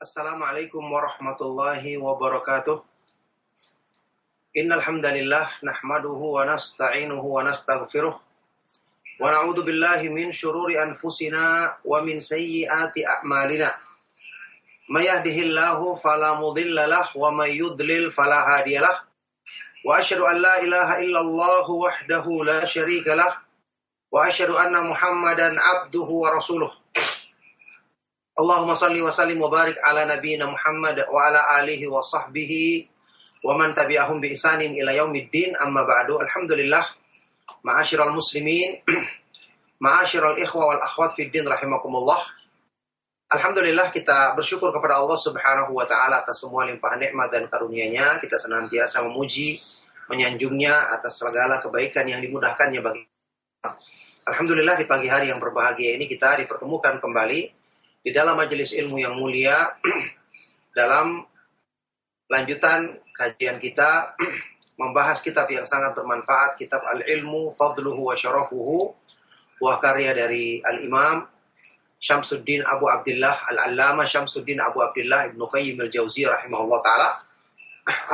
Assalamualaikum warahmatullahi wabarakatuh. Innal hamdalillah nahmaduhu wa nasta'inuhu wa nastaghfiruh wa na'udzu billahi min syururi anfusina wa min sayyiati a'malina. May yahdihillahu fala mudhillalah wa may yudlil fala hadiyalah. Wa asyhadu an la ilaha illallah wahdahu la syarikalah wa asyhadu anna Muhammadan abduhu wa rasuluh. Allahumma salli wa sallim wa barik ala nabiyyina Muhammad wa ala alihi wa sahbihi wa man tabi'ahum bi ihsanin ila yaumiddin, amma ba'du. Alhamdulillah, ma'asyiral muslimin, ma'asyiral ikhwa wal akhwat fid din rahimakumullah. Alhamdulillah, kita bersyukur kepada Allah Subhanahu wa taala atas semua limpahan nikmat dan karunia-Nya. Kita senantiasa memuji, menyanjungnya atas segala kebaikan yang dimudahkannya bagi kita. Alhamdulillah, di pagi hari yang berbahagia ini kita dipertemukan kembali di dalam majelis ilmu yang mulia dalam lanjutan kajian kita membahas kitab yang sangat bermanfaat, kitab Al-Ilmu Fadluhu wa Syarafuhu, buah karya dari Al-Imam Syamsuddin Abu Abdullah Al-Allamah Syamsuddin Abu Abdullah Ibnu Qayyim Al-Jauziyah rahimahullah ta'ala.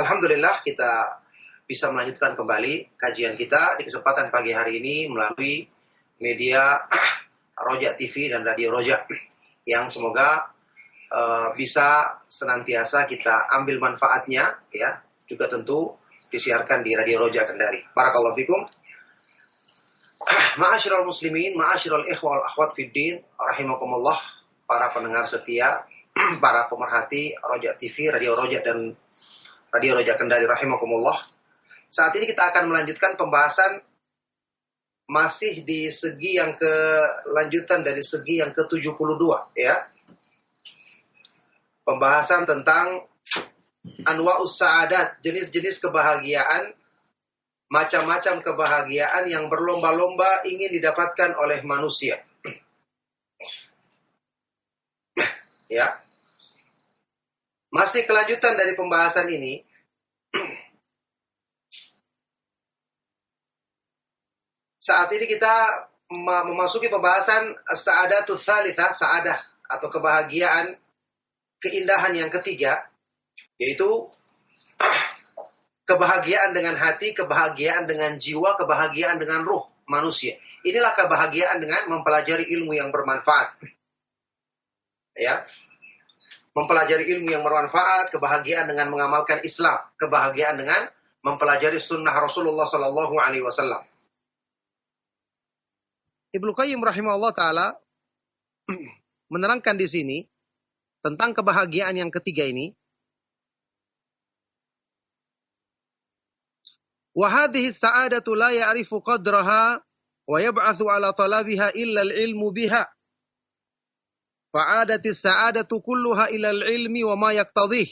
Alhamdulillah, kita bisa melanjutkan kembali kajian kita di kesempatan pagi hari ini melalui media Roja TV dan Radio Roja, yang semoga bisa senantiasa kita ambil manfaatnya, ya, juga tentu disiarkan di Radio Roja Kendari. Barakallahu fikum. Ma'asyiral muslimin, ma'asyiral ikhwa wal akhwat fid din rahimakumullah, para pendengar setia, para pemerhati Roja TV, Radio Roja dan Radio Roja Kendari rahimakumullah. Saat ini kita akan melanjutkan pembahasan masih di segi yang kelanjutan dari segi yang ke-72, ya. Pembahasan tentang anwa'us sa'adat, jenis-jenis kebahagiaan, macam-macam kebahagiaan yang berlomba-lomba ingin didapatkan oleh manusia. Ya. Masih kelanjutan dari pembahasan ini. Saat ini kita memasuki pembahasan as-sa'adatul tsalitsah, sa'adah atau kebahagiaan, keindahan yang ketiga, yaitu kebahagiaan dengan hati, kebahagiaan dengan jiwa, kebahagiaan dengan ruh manusia. Inilah kebahagiaan dengan mempelajari ilmu yang bermanfaat. Ya. Mempelajari ilmu yang bermanfaat, kebahagiaan dengan mengamalkan Islam, kebahagiaan dengan mempelajari sunnah Rasulullah sallallahu alaihi wasallam. Ibnu Qayyim rahimahullah ta'ala menerangkan di sini tentang kebahagiaan yang ketiga ini. Wa hadhihi sa'adatu la ya'rifu qadraha wa yab'atsu 'ala talabiha illa al-'ilmu biha. Fa'adati sa'adatu kulluha ila al-'ilmi wa ma yaqtadhih.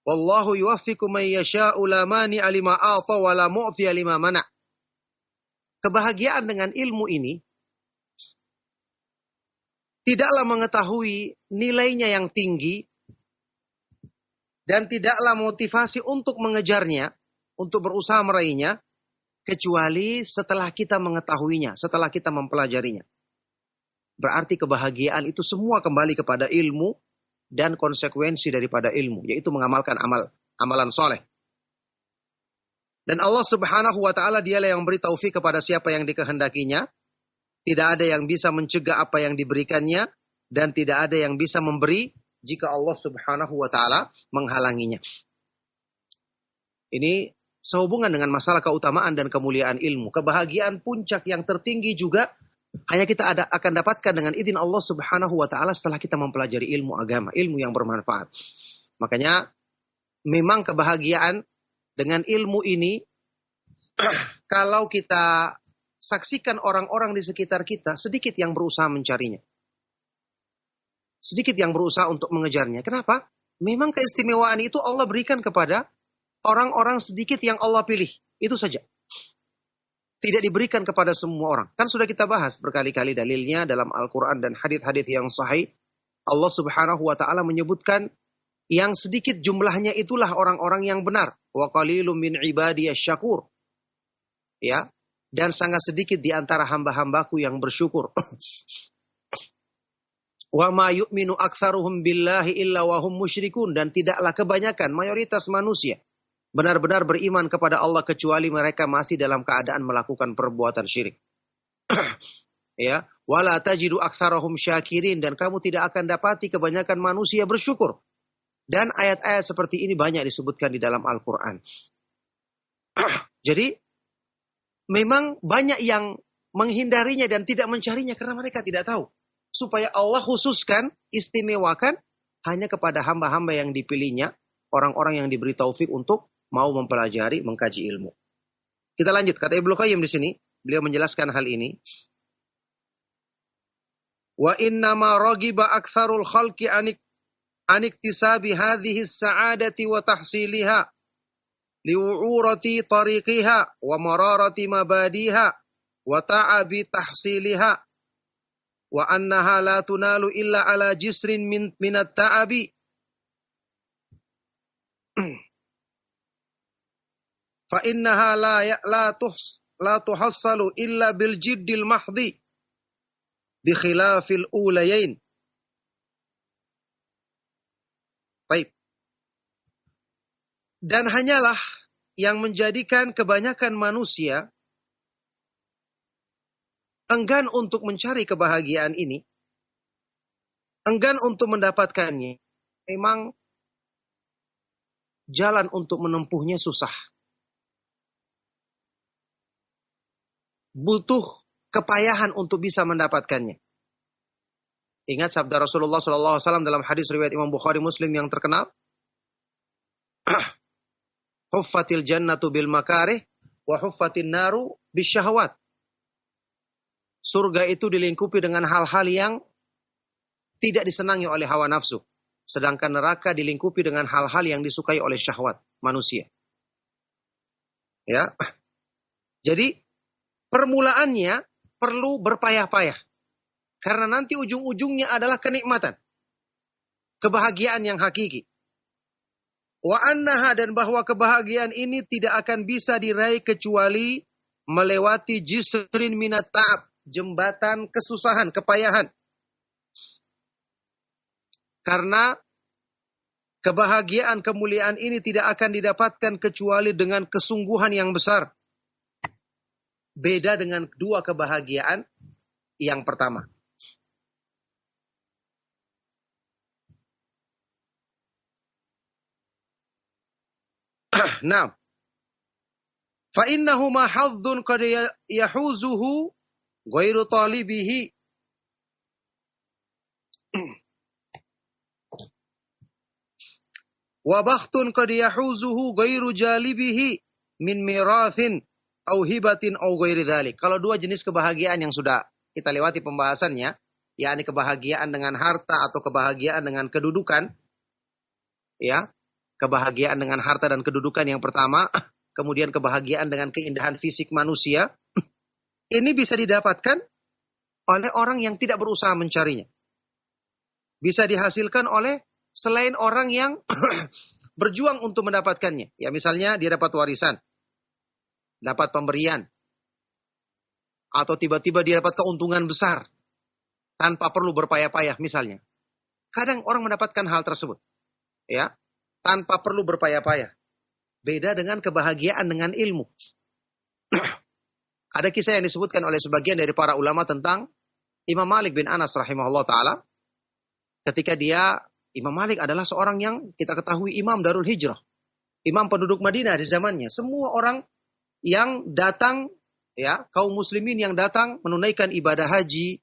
Wallahu yuwaffiqu man yasha'u la mani'a lima a'ta wa la mu'tiya lima mana'. Kebahagiaan dengan ilmu ini tidaklah mengetahui nilainya yang tinggi dan tidaklah motivasi untuk mengejarnya, untuk berusaha meraihnya, kecuali setelah kita mengetahuinya, setelah kita mempelajarinya. Berarti kebahagiaan itu semua kembali kepada ilmu dan konsekuensi daripada ilmu, yaitu mengamalkan amalan soleh. Dan Allah Subhanahu wa ta'ala, dialah yang beri taufik kepada siapa yang dikehendakinya. Tidak ada yang bisa mencegah apa yang diberikannya, dan tidak ada yang bisa memberi jika Allah Subhanahu wa ta'ala menghalanginya. Ini sehubungan dengan masalah keutamaan dan kemuliaan ilmu. Kebahagiaan puncak yang tertinggi juga hanya kita akan dapatkan dengan izin Allah Subhanahu wa ta'ala setelah kita mempelajari ilmu agama, ilmu yang bermanfaat. Makanya memang kebahagiaan dengan ilmu ini, kalau kita saksikan orang-orang di sekitar kita, sedikit yang berusaha mencarinya. Sedikit yang berusaha untuk mengejarnya. Kenapa? Memang keistimewaan itu Allah berikan kepada orang-orang sedikit yang Allah pilih. Itu saja. Tidak diberikan kepada semua orang. Kan sudah kita bahas berkali-kali dalilnya dalam Al-Quran dan hadits-hadits yang sahih. Allah Subhanahu wa ta'ala menyebutkan yang sedikit jumlahnya itulah orang-orang yang benar. Wa qalilum min ibadiyasy syakur. Ya. Dan sangat sedikit di antara hamba-hambaku yang bersyukur. Wa ma yu'minu aktsaruhum billahi illa wa hum musyrikun, dan tidaklah kebanyakan mayoritas manusia benar-benar beriman kepada Allah kecuali mereka masih dalam keadaan melakukan perbuatan syirik. Ya, wala tajidu aktsarahum syakirin, dan kamu tidak akan dapati kebanyakan manusia bersyukur. Dan ayat-ayat seperti ini banyak disebutkan di dalam Al-Qur'an. Jadi memang banyak yang menghindarinya dan tidak mencarinya karena mereka tidak tahu. Supaya Allah khususkan, istimewakan hanya kepada hamba-hamba yang dipilihnya, orang-orang yang diberi taufik untuk mau mempelajari, mengkaji ilmu. Kita lanjut, kata Ibnu Qayyim di sini, beliau menjelaskan hal ini. Wa inna ma ragiba aktsarul khalqi aniktisabi hadhihi as-sa'adati wa tahsiliha li'urati tariqiha wa mararati mabadiha wa ta'abi tahsiliha wa annaha la tunalu illa ala jisrin minat ta'abi fa innaha la tuhassalu illa bil jiddil mahdhi bi khilafil ulayain. Baik. Dan hanyalah yang menjadikan kebanyakan manusia enggan untuk mencari kebahagiaan ini, enggan untuk mendapatkannya, memang jalan untuk menempuhnya susah. Butuh kepayahan untuk bisa mendapatkannya. Ingat sabda Rasulullah SAW dalam hadis riwayat Imam Bukhari Muslim yang terkenal, huffatil jannatu bil makarih wa huffatin naru bisyahwat. Surga itu dilingkupi dengan hal-hal yang tidak disenangi oleh hawa nafsu. Sedangkan neraka dilingkupi dengan hal-hal yang disukai oleh syahwat manusia. Ya. Jadi permulaannya perlu berpayah-payah. Karena nanti ujung-ujungnya adalah kenikmatan. Kebahagiaan yang hakiki. Wa annaha, dan bahwa kebahagiaan ini tidak akan bisa diraih kecuali melewati jisrin minat ta'ab. Jembatan kesusahan, kepayahan. Karena kebahagiaan, kemuliaan ini tidak akan didapatkan kecuali dengan kesungguhan yang besar. Beda dengan dua kebahagiaan yang pertama. Nah, fa innahu ma hadzun qad yahuzuhu ghairu talibihi wa bakhtun qad yahuzuhu ghairu jalibihi min mirathin au hibatin au ghairi dzalik. Kalau dua jenis kebahagiaan yang sudah kita lewati pembahasannya, yakni kebahagiaan dengan harta atau kebahagiaan dengan kedudukan, ya. Kebahagiaan dengan harta dan kedudukan yang pertama, kemudian kebahagiaan dengan keindahan fisik manusia. Ini bisa didapatkan oleh orang yang tidak berusaha mencarinya. Bisa dihasilkan oleh selain orang yang berjuang untuk mendapatkannya. Ya, misalnya dia dapat warisan, dapat pemberian, atau tiba-tiba dia dapat keuntungan besar tanpa perlu berpayah-payah misalnya. Kadang orang mendapatkan hal tersebut, ya, tanpa perlu berpayah-payah. Beda dengan kebahagiaan dengan ilmu. Ada kisah yang disebutkan oleh sebagian dari para ulama tentang Imam Malik bin Anas rahimahullah ta'ala. Ketika Imam Malik adalah seorang yang kita ketahui imam Darul Hijrah. Imam penduduk Madinah di zamannya. Semua orang yang datang, ya, kaum muslimin yang datang menunaikan ibadah haji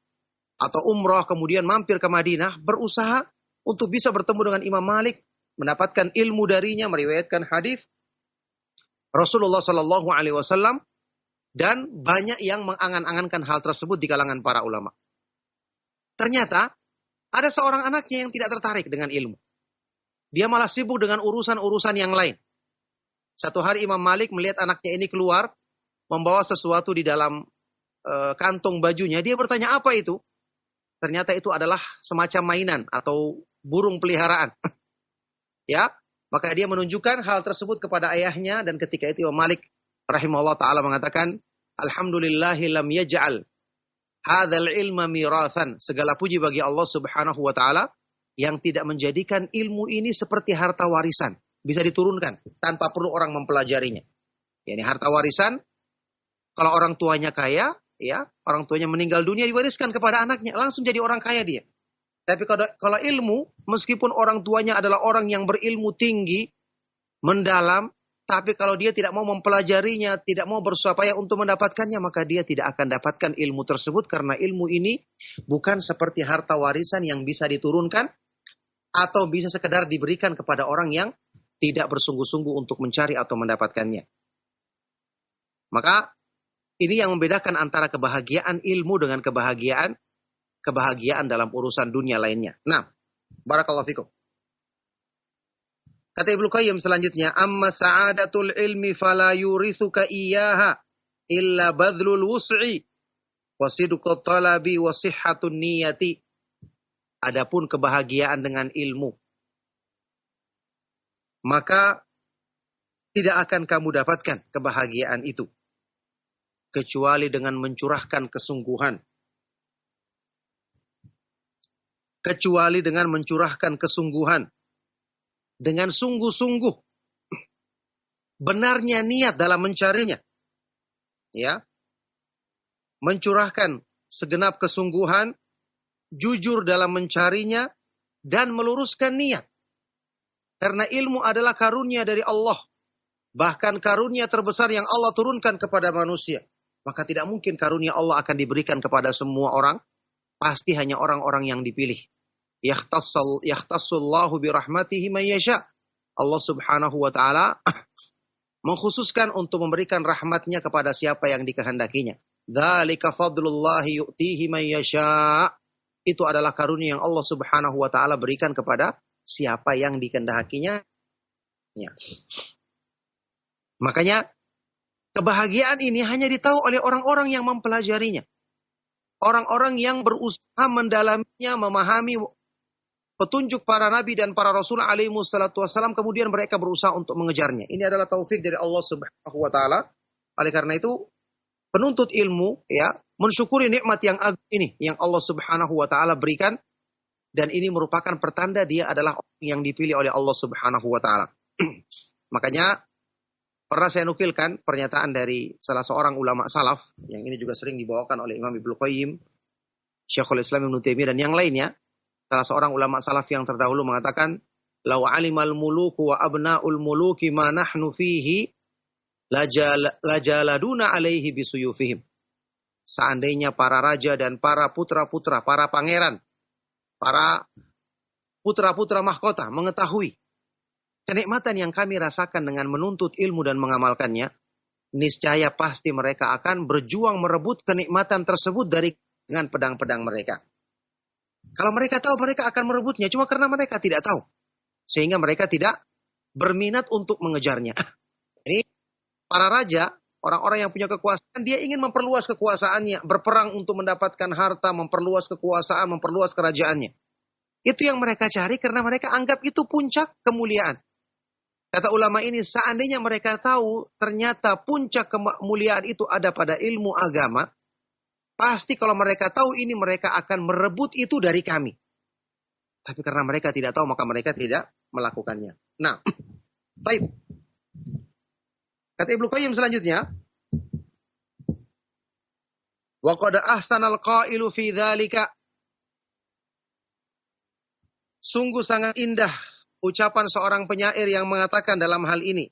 atau umrah kemudian mampir ke Madinah, berusaha untuk bisa bertemu dengan Imam Malik, mendapatkan ilmu darinya, meriwayatkan hadis Rasulullah Shallallahu Alaihi Wasallam, dan banyak yang mengangan-angankan hal tersebut di kalangan para ulama. Ternyata ada seorang anaknya yang tidak tertarik dengan ilmu. Dia malah sibuk dengan urusan-urusan yang lain. Satu hari Imam Malik melihat anaknya ini keluar, membawa sesuatu di dalam kantong bajunya. Dia bertanya, apa itu? Ternyata itu adalah semacam mainan atau burung peliharaan. Ya, maka dia menunjukkan hal tersebut kepada ayahnya, dan ketika itu Imam Malik rahimahullah ta'ala mengatakan, alhamdulillahi lam yaj'al Hadzal ilma mirathan. Segala puji bagi Allah Subhanahu wa taala yang tidak menjadikan ilmu ini seperti harta warisan, bisa diturunkan tanpa perlu orang mempelajarinya. Yani harta warisan, kalau orang tuanya kaya, ya, orang tuanya meninggal dunia diwariskan kepada anaknya, langsung jadi orang kaya dia. Tapi kalau ilmu, meskipun orang tuanya adalah orang yang berilmu tinggi, mendalam, tapi kalau dia tidak mau mempelajarinya, tidak mau bersusah payah untuk mendapatkannya, maka dia tidak akan dapatkan ilmu tersebut, karena ilmu ini bukan seperti harta warisan yang bisa diturunkan atau bisa sekedar diberikan kepada orang yang tidak bersungguh-sungguh untuk mencari atau mendapatkannya. Maka ini yang membedakan antara kebahagiaan ilmu dengan kebahagiaan dalam urusan dunia lainnya. Nah, barakallahu fikum. Kata Ibnu Qayyim selanjutnya, amma sa'adatul ilmi fala yurithuka iyyaha illa badlul wus'i wa sidqut talabi wa sihhatun niyati. Adapun kebahagiaan dengan ilmu, maka tidak akan kamu dapatkan kebahagiaan itu kecuali dengan mencurahkan kesungguhan. Kecuali dengan mencurahkan kesungguhan. Dengan sungguh-sungguh. Benarnya niat dalam mencarinya. Ya. Mencurahkan segenap kesungguhan. Jujur dalam mencarinya. Dan meluruskan niat. Karena ilmu adalah karunia dari Allah. Bahkan karunia terbesar yang Allah turunkan kepada manusia. Maka tidak mungkin karunia Allah akan diberikan kepada semua orang. Pasti hanya orang-orang yang dipilih. Yakhtassullahu birahmatihi man yasha. Allah Subhanahu wa taala mengkhususkan untuk memberikan rahmatnya kepada siapa yang dikehendakinya. Dzalika fadlullahi yu'tihi man yasha. Itu adalah karunia yang Allah Subhanahu wa taala berikan kepada siapa yang dikehendakinya. Ya. Makanya kebahagiaan ini hanya ditahu oleh orang-orang yang mempelajarinya. Orang-orang yang berusaha mendalaminya, memahami petunjuk para nabi dan para rasul alaihi wassalatu wassalam, kemudian mereka berusaha untuk mengejarnya. Ini adalah taufik dari Allah Subhanahu wa taala. Oleh karena itu, penuntut ilmu ya, mensyukuri nikmat yang agung ini yang Allah Subhanahu wa taala berikan, dan ini merupakan pertanda dia adalah orang yang dipilih oleh Allah Subhanahu wa taala. Makanya pernah saya nukilkan pernyataan dari salah seorang ulama salaf, yang ini juga sering dibawakan oleh Imam Ibnu Qayyim, Syekhul Islam Ibnu Taimiyah dan yang lainnya. Salah seorang ulama salaf yang terdahulu mengatakan, "Lau alimal muluku wa abnaul muluki ma nahnu fihi lajaladuna alaihi bisuyufihim." Seandainya para raja dan para putra-putra, para pangeran, para putra-putra mahkota mengetahui kenikmatan yang kami rasakan dengan menuntut ilmu dan mengamalkannya, niscaya pasti mereka akan berjuang merebut kenikmatan tersebut dengan pedang-pedang mereka. Kalau mereka tahu, mereka akan merebutnya. Cuma karena mereka tidak tahu, sehingga mereka tidak berminat untuk mengejarnya. Ini para raja, orang-orang yang punya kekuasaan, dia ingin memperluas kekuasaannya, berperang untuk mendapatkan harta, memperluas kekuasaan, memperluas kerajaannya. Itu yang mereka cari karena mereka anggap itu puncak kemuliaan. Kata ulama ini, seandainya mereka tahu ternyata puncak kemuliaan itu ada pada ilmu agama, pasti kalau mereka tahu ini, mereka akan merebut itu dari kami. Tapi karena mereka tidak tahu, maka mereka tidak melakukannya. Nah, baik. Kata Ibnu Qayyim selanjutnya, wa qad ahsanal qailu fi dzalika. Sungguh sangat indah ucapan seorang penyair yang mengatakan dalam hal ini,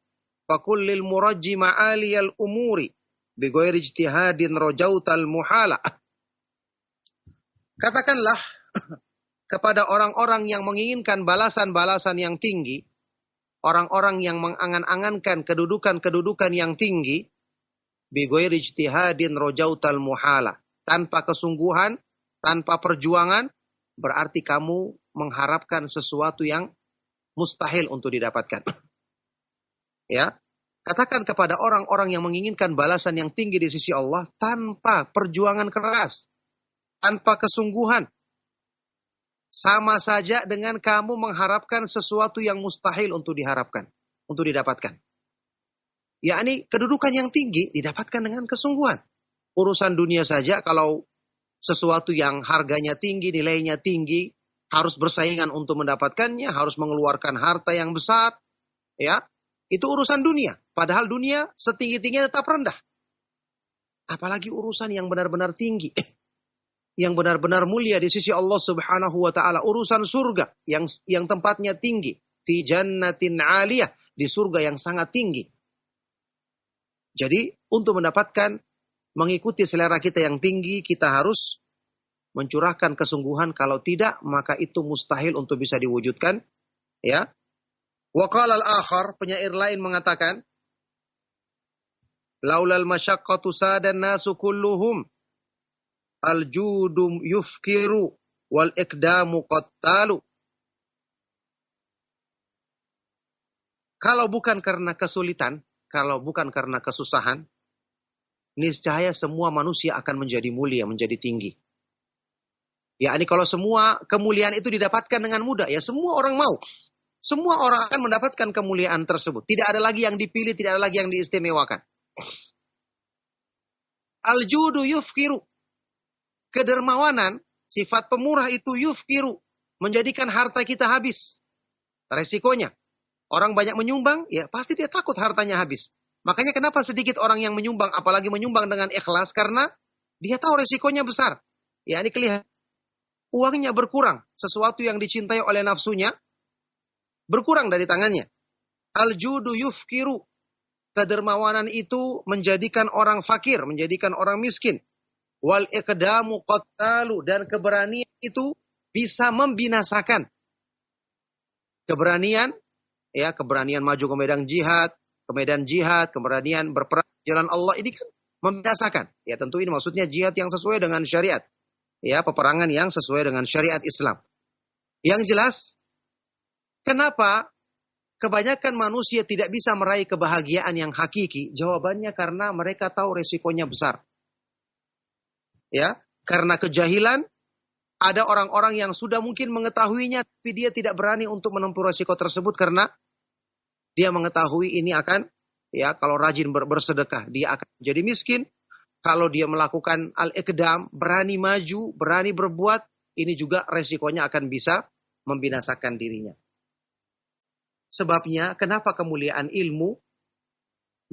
fakullil murajji ma'aliyal umuri bighairi ijtihadin rajautal muhala. Katakanlah kepada orang-orang yang menginginkan balasan-balasan yang tinggi, orang-orang yang mengangan-angankan kedudukan-kedudukan yang tinggi, bighairi ijtihadin rajautal muhala, tanpa kesungguhan, tanpa perjuangan, berarti kamu mengharapkan sesuatu yang mustahil untuk didapatkan. Ya, katakan kepada orang-orang yang menginginkan balasan yang tinggi di sisi Allah tanpa perjuangan keras, tanpa kesungguhan, sama saja dengan kamu mengharapkan sesuatu yang mustahil untuk diharapkan, untuk didapatkan. Yakni kedudukan yang tinggi didapatkan dengan kesungguhan. Urusan dunia saja, kalau sesuatu yang harganya tinggi, nilainya tinggi, harus bersaingan untuk mendapatkannya, harus mengeluarkan harta yang besar, ya. Itu urusan dunia. Padahal dunia setinggi-tingginya tetap rendah. Apalagi urusan yang benar-benar tinggi, yang benar-benar mulia di sisi Allah Subhanahu wa taala, urusan surga yang tempatnya tinggi, fi jannatin 'aliyah, di surga yang sangat tinggi. Jadi, untuk mendapatkan mengikuti selera kita yang tinggi, kita harus mencurahkan kesungguhan. Kalau tidak, maka itu mustahil untuk bisa diwujudkan. Ya. Wa qala al-akhar, penyair lain mengatakan, laulal masyaqqatu sadan nasu kulluhum al-judum yufkiru wal iqdamu qattalu. Kalau bukan karena kesulitan, kalau bukan karena kesusahan, niscaya semua manusia akan menjadi mulia, menjadi tinggi. Ya, ini kalau semua kemuliaan itu didapatkan dengan mudah, ya semua orang mau. Semua orang akan mendapatkan kemuliaan tersebut. Tidak ada lagi yang dipilih, tidak ada lagi yang diistimewakan. Al-judu yufkiru. Kedermawanan, sifat pemurah itu yufkiru. Menjadikan harta kita habis. Resikonya, orang banyak menyumbang, ya pasti dia takut hartanya habis. Makanya kenapa sedikit orang yang menyumbang, apalagi menyumbang dengan ikhlas, karena dia tahu resikonya besar. Ya, ini kelihatan. Uangnya berkurang. Sesuatu yang dicintai oleh nafsunya, berkurang dari tangannya. Al-judu yufkiru. Kedermawanan itu menjadikan orang fakir, menjadikan orang miskin. Wal iqdamu qattalu. Dan keberanian itu bisa membinasakan. Keberanian, ya keberanian maju ke medan jihad, keberanian berperang di jalan Allah, ini kan membinasakan. Ya tentu ini maksudnya jihad yang sesuai dengan syariat. Ya, peperangan yang sesuai dengan syariat Islam. Yang jelas, kenapa kebanyakan manusia tidak bisa meraih kebahagiaan yang hakiki? Jawabannya karena mereka tahu resikonya besar. Ya, karena kejahilan, ada orang-orang yang sudah mungkin mengetahuinya, tapi dia tidak berani untuk menempuh resiko tersebut karena dia mengetahui ini akan, ya kalau rajin bersedekah, dia akan jadi miskin. Kalau dia melakukan al-iqdam, berani maju, berani berbuat, ini juga resikonya akan bisa membinasakan dirinya. Sebabnya, kenapa kemuliaan ilmu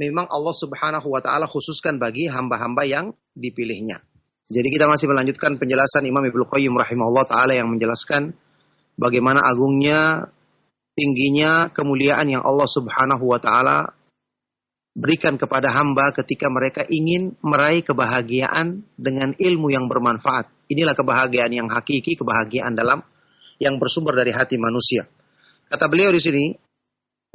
memang Allah Subhanahu wa ta'ala khususkan bagi hamba-hamba yang dipilihnya. Jadi kita masih melanjutkan penjelasan Imam Ibnu Qayyim rahimahullah ta'ala yang menjelaskan bagaimana agungnya, tingginya kemuliaan yang Allah Subhanahu wa ta'ala berikan kepada hamba ketika mereka ingin meraih kebahagiaan dengan ilmu yang bermanfaat. Inilah kebahagiaan yang hakiki, kebahagiaan dalam yang bersumber dari hati manusia. Kata beliau di sini,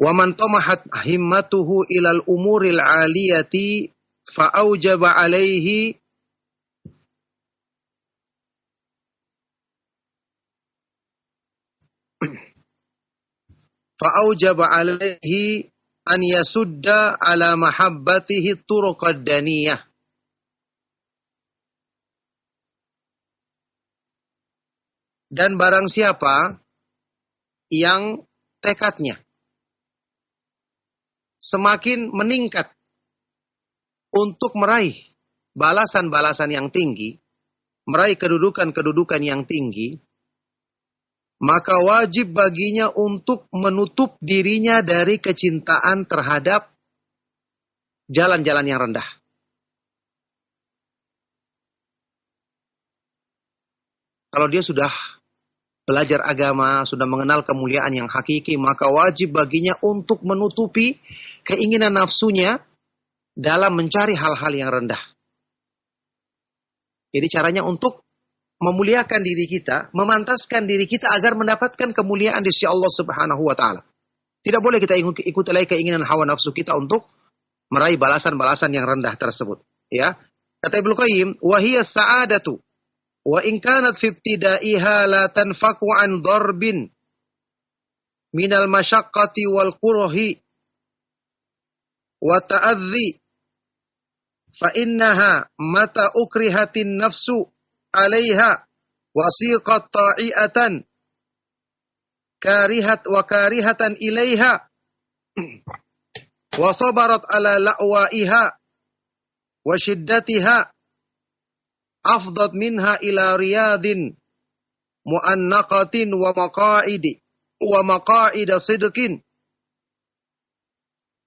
"Wa man tamahat himmatuhu ilal umuril 'aliyati fa aujaba 'alaihi an yasudda ala mahabbatihi turuqad daniyah." Dan barang siapa yang tekadnya semakin meningkat untuk meraih balasan-balasan yang tinggi, meraih kedudukan-kedudukan yang tinggi, maka wajib baginya untuk menutup dirinya dari kecintaan terhadap jalan-jalan yang rendah. Kalau dia sudah belajar agama, sudah mengenal kemuliaan yang hakiki, maka wajib baginya untuk menutupi keinginan nafsunya dalam mencari hal-hal yang rendah. Jadi caranya untuk memuliakan diri kita, memantaskan diri kita agar mendapatkan kemuliaan di sisi Allah Subhanahu wa ta'ala. Tidak boleh kita ikuti lagi keinginan hawa nafsu kita untuk meraih balasan-balasan yang rendah tersebut. Ya. Kata Ibnu Qayyim, "Wa hiya sa'adatu wa in kanat fi ibtida'iha la tanfaku an darbin minal masyaqqati wal kurhi wa ta'adzi fa innaha mata ukrihatin nafsu alaiha wasiqat ta'iatan karihatan ilaiha wa sabarat ala la'waiha wa shiddatiha afdad minha ila riyadin mu'annaqatin wa maqa'ida sidqin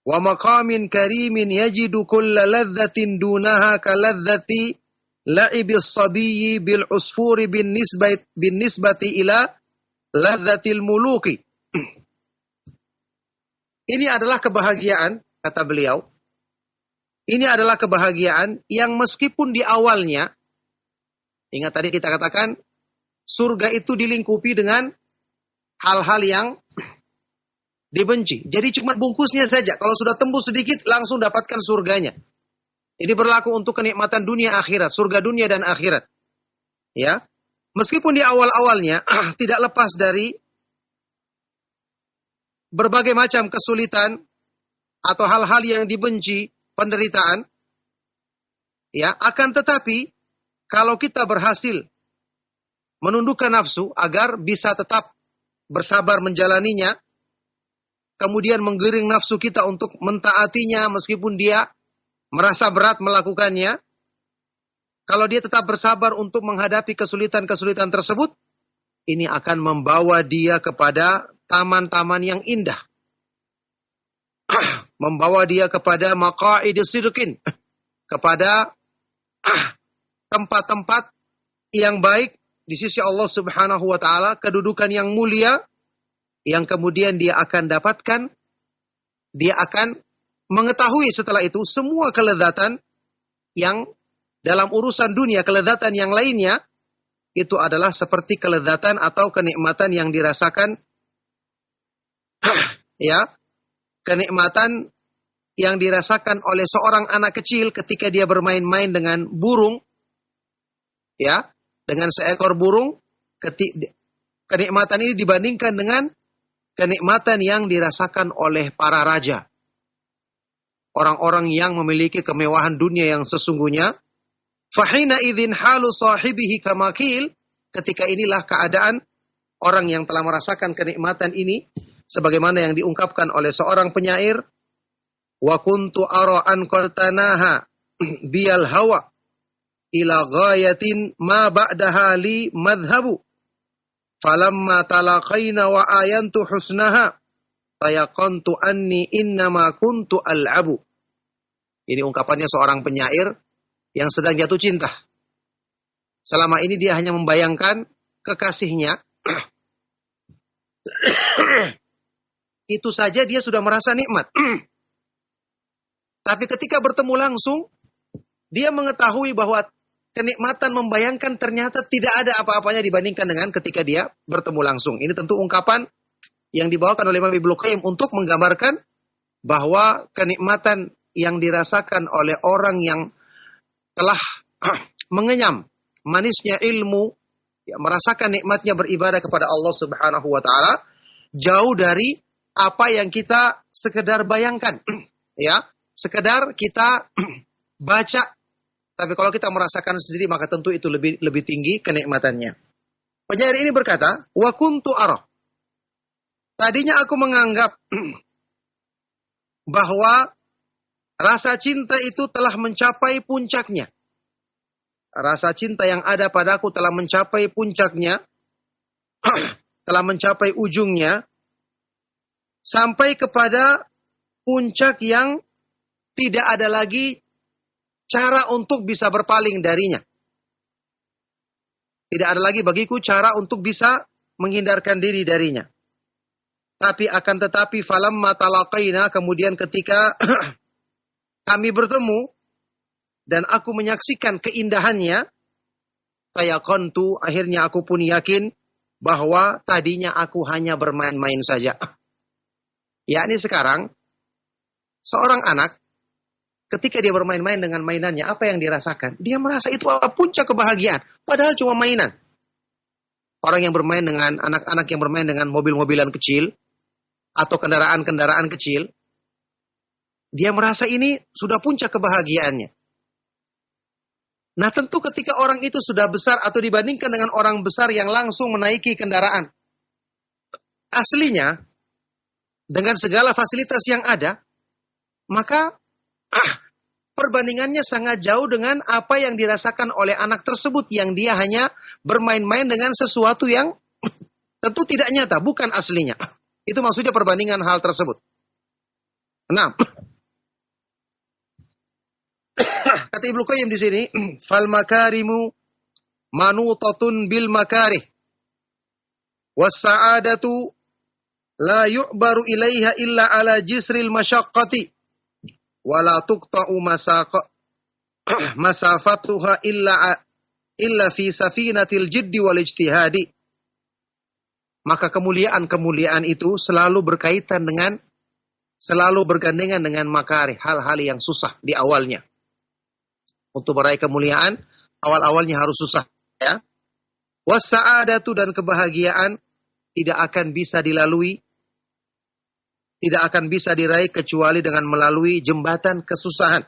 wa maqamin karimin yajidu kulla ladzatin dunaha ka ladzati la'ibis sabiyyi bil usfuri bin nisbati ila ladzatil muluki. Ini adalah kebahagiaan, kata beliau. Ini adalah kebahagiaan yang meskipun di awalnya, ingat tadi kita katakan, surga itu dilingkupi dengan hal-hal yang dibenci. Jadi cuma bungkusnya saja. Kalau sudah tembus sedikit, langsung dapatkan surganya. Ini berlaku untuk kenikmatan dunia akhirat, surga dunia dan akhirat. Ya, meskipun di awal-awalnya tidak lepas dari berbagai macam kesulitan atau hal-hal yang dibenci, penderitaan, ya, akan tetapi kalau kita berhasil menundukkan nafsu agar bisa tetap bersabar menjalaninya, kemudian menggiring nafsu kita untuk mentaatinya meskipun dia merasa berat melakukannya, kalau dia tetap bersabar untuk menghadapi kesulitan-kesulitan tersebut, ini akan membawa dia kepada taman-taman yang indah. Membawa dia kepada maqa'idus sidqin, kepada tempat-tempat yang baik di sisi Allah Subhanahu wa taala, kedudukan yang mulia yang kemudian dia akan dapatkan, dia akan mengetahui setelah itu semua kelezatan yang dalam urusan dunia, kelezatan yang lainnya itu adalah seperti kelezatan atau kenikmatan yang dirasakan ya, kenikmatan yang dirasakan oleh seorang anak kecil ketika dia bermain-main dengan burung, ya, dengan seekor burung. Kenikmatan ini dibandingkan dengan kenikmatan yang dirasakan oleh para raja, orang-orang yang memiliki kemewahan dunia yang sesungguhnya. Fahina idzin halu sahibihi kamakil, ketika inilah keadaan orang yang telah merasakan kenikmatan ini sebagaimana yang diungkapkan oleh seorang penyair, wa kuntu ara an qatanaha biyal hawa ila ghayatin ma ba'daha li madhhabu falamma talaqaina wa ayantu husnaha tayaqantu anni innama kuntu al'abu. Ini ungkapannya seorang penyair yang sedang jatuh cinta. Selama ini dia hanya membayangkan kekasihnya. Itu saja dia sudah merasa nikmat. Tapi ketika bertemu langsung, dia mengetahui bahwa kenikmatan membayangkan ternyata tidak ada apa-apanya dibandingkan dengan ketika dia bertemu langsung. Ini tentu ungkapan yang dibawakan oleh Imam Ibnu Qayyim untuk menggambarkan bahwa kenikmatan yang dirasakan oleh orang yang telah mengenyam manisnya ilmu, ya, merasakan nikmatnya beribadah kepada Allah Subhanahu wa taala, jauh dari apa yang kita sekedar bayangkan, ya, sekedar kita baca. Tapi kalau kita merasakan sendiri maka tentu itu lebih tinggi kenikmatannya. Penyair ini berkata, wa kuntu ara. Tadinya aku menganggap bahwa rasa cinta itu telah mencapai puncaknya. Rasa cinta yang ada padaku telah mencapai puncaknya, telah mencapai ujungnya, sampai kepada puncak yang tidak ada lagi cara untuk bisa berpaling darinya. Tidak ada lagi bagiku cara untuk bisa menghindarkan diri darinya. Tapi akan tetapi falamma talaqaina, kemudian ketika kami bertemu dan aku menyaksikan keindahannya, tayaqantu, akhirnya aku pun yakin bahwa tadinya aku hanya bermain-main saja. Yakni sekarang seorang anak ketika dia bermain-main dengan mainannya, apa yang dirasakan? Dia merasa itu puncak kebahagiaan, padahal cuma mainan. Orang yang bermain dengan anak-anak yang bermain dengan mobil-mobilan kecil atau kendaraan-kendaraan kecil, dia merasa ini sudah puncak kebahagiaannya. Nah, tentu ketika orang itu sudah besar atau dibandingkan dengan orang besar yang langsung menaiki kendaraan aslinya dengan segala fasilitas yang ada, maka perbandingannya sangat jauh dengan apa yang dirasakan oleh anak tersebut yang dia hanya bermain-main dengan sesuatu yang tentu tidak nyata, bukan aslinya. Itu maksudnya perbandingan hal tersebut. Nah, kata Ibnu Qayyim di sini, fal makarimu manutatun bil makarih was sa'adatu la yu'baru ilaiha illa ala jisril masyaqqati wa la tuqta'u masafatuha illa fi safinatil jiddi wal ijtihadi. Maka kemuliaan-kemuliaan itu selalu berkaitan dengan, selalu bergandengan dengan makarih, hal-hal yang susah di awalnya. Untuk meraih kemuliaan, awal-awalnya harus susah. Ya. Was-sa'adatu, dan kebahagiaan tidak akan bisa dilalui, tidak akan bisa diraih kecuali dengan melalui jembatan kesusahan.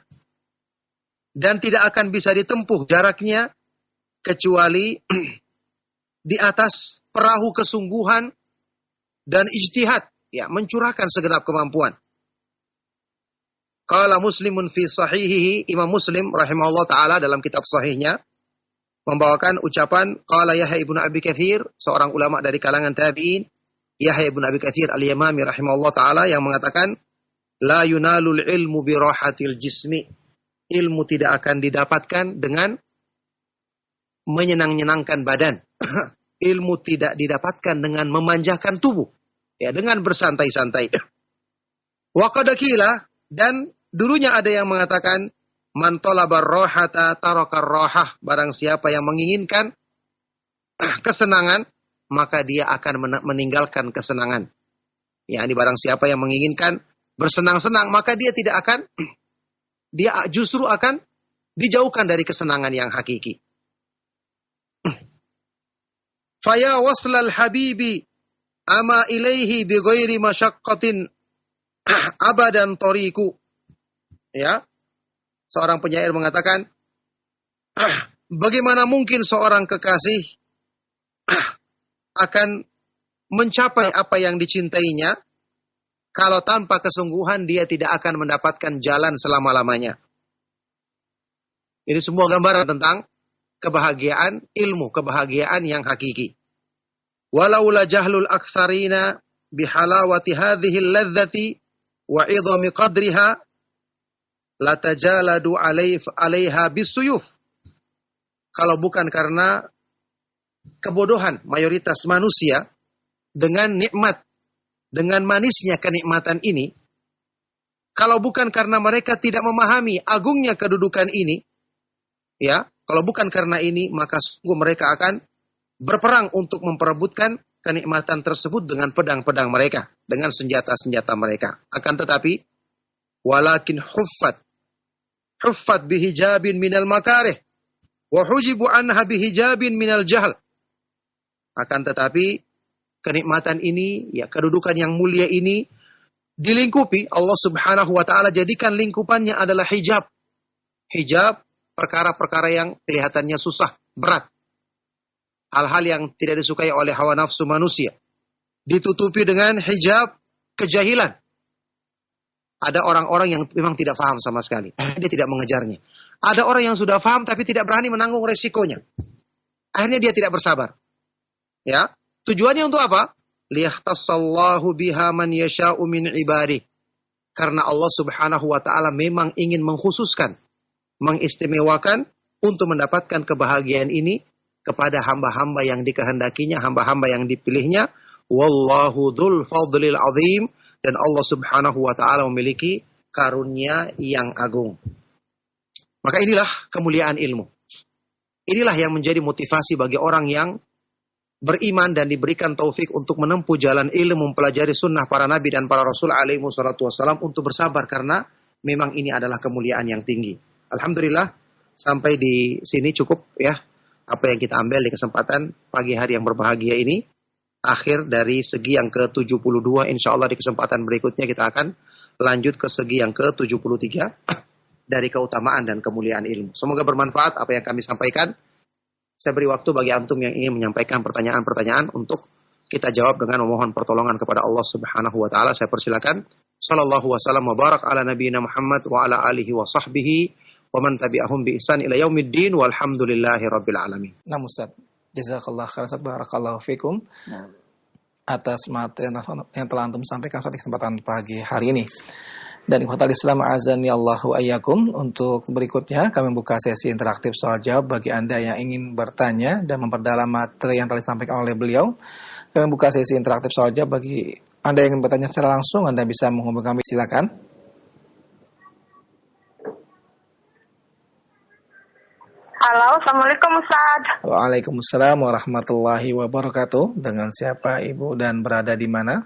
Dan tidak akan bisa ditempuh jaraknya kecuali di atas perahu kesungguhan dan ijtihad, ya, mencurahkan segenap kemampuan. Qala Muslimun fi sahihihi, Imam Muslim rahimahullah taala dalam kitab sahihnya membawakan ucapan qala Yahya ibnu Abi Katsir, seorang ulama dari kalangan tabi'in, Yahya ibnu Abi Katsir al-Yamami rahimahullah taala, yang mengatakan la yunalul ilmu bi rahatil jismi. Ilmu tidak akan didapatkan dengan menyenang-nyenangkan badan. Ilmu tidak didapatkan dengan memanjakan tubuh, ya, dengan bersantai-santai. Wa qad qila, dan dulunya ada yang mengatakan man talabar rahata tarakar rahah, barang siapa yang menginginkan kesenangan maka dia akan meninggalkan kesenangan. Ya, ini barang siapa yang menginginkan bersenang-senang maka dia tidak akan, dia justru akan dijauhkan dari kesenangan yang hakiki. Faya waslal habibi ama ilaihi bi ghairi masyaqqatin abadan tariku. Ya. Seorang penyair mengatakan, bagaimana mungkin seorang kekasih akan mencapai apa yang dicintainya kalau tanpa kesungguhan dia tidak akan mendapatkan jalan selama-lamanya. Ini semua gambaran tentang kebahagiaan ilmu, kebahagiaan yang hakiki. Walaula jahlul aktsarina bihalawati hadhihi al-ladzati wa 'idhami qadriha latajaladu 'alaiha bisuyuf. Kalau bukan karena kebodohan mayoritas manusia dengan nikmat, dengan manisnya kenikmatan ini, kalau bukan karena mereka tidak memahami agungnya kedudukan ini, ya, kalau bukan karena ini, maka sungguh mereka akan berperang untuk memperebutkan kenikmatan tersebut dengan pedang-pedang mereka, dengan senjata-senjata mereka. Akan tetapi, walakin huffat bihijabin minal makarih, wa hujibu anha bihijabin minal jahl. Akan tetapi, kenikmatan ini, ya, kedudukan yang mulia ini dilingkupi. Allah Subhanahu wa taala jadikan lingkupannya adalah hijab. Hijab perkara-perkara yang kelihatannya susah, berat. Hal-hal yang tidak disukai oleh hawa nafsu manusia. Ditutupi dengan hijab kejahilan. Ada orang-orang yang memang tidak paham sama sekali. Dia tidak mengejarnya. Ada orang yang sudah paham tapi tidak berani menanggung resikonya. Akhirnya dia tidak bersabar. Ya. Tujuannya untuk apa? Liyahtassallahu biha man yasha'u min ibadih. Karena Allah Subhanahu wa taala memang ingin mengkhususkan, mengistimewakan untuk mendapatkan kebahagiaan ini kepada hamba-hamba yang dikehendakinya, hamba-hamba yang dipilihnya. Wallahu dzul fadlil azim, dan Allah Subhanahu wa taala memiliki karunia yang agung. Maka inilah kemuliaan ilmu. Inilah yang menjadi motivasi bagi orang yang beriman dan diberikan taufik untuk menempuh jalan ilmu, mempelajari sunnah para nabi dan para rasul alaihi wassalatu wassalam, untuk bersabar karena memang ini adalah kemuliaan yang tinggi. Alhamdulillah, sampai di sini cukup ya apa yang kita ambil di kesempatan pagi hari yang berbahagia ini. Akhir dari segi yang ke-72, insya Allah di kesempatan berikutnya kita akan lanjut ke segi yang ke-73 dari keutamaan dan kemuliaan ilmu. Semoga bermanfaat apa yang kami sampaikan. Saya beri waktu bagi antum yang ingin menyampaikan pertanyaan-pertanyaan untuk kita jawab dengan memohon pertolongan kepada Allah Subhanahu wa taala. Saya persilakan. Sallallahu wasallam wa barak ala nabiyina Muhammad wa ala alihi wa sahbihi wa man tabi'ahum bi ihsan ila yaumiddin walhamdulillahi rabbil alamin. Nah Ustaz, jazakallah khairan Ustaz, barakallahu fikum atas materi yang telah antum sampaikan saat kesempatan pagi hari ini. Dan ikhwatal Islam azani Allahu ayyakum, untuk berikutnya kami buka sesi interaktif soal jawab bagi Anda yang ingin bertanya dan memperdalam materi yang telah disampaikan oleh beliau. Kami buka sesi interaktif soal jawab bagi Anda yang ingin bertanya secara langsung. Anda bisa menghubungi kami, silakan. Halo, Assalamualaikum Ustaz. Waalaikumsalam warahmatullahi wabarakatuh. Dengan siapa Ibu dan berada di mana?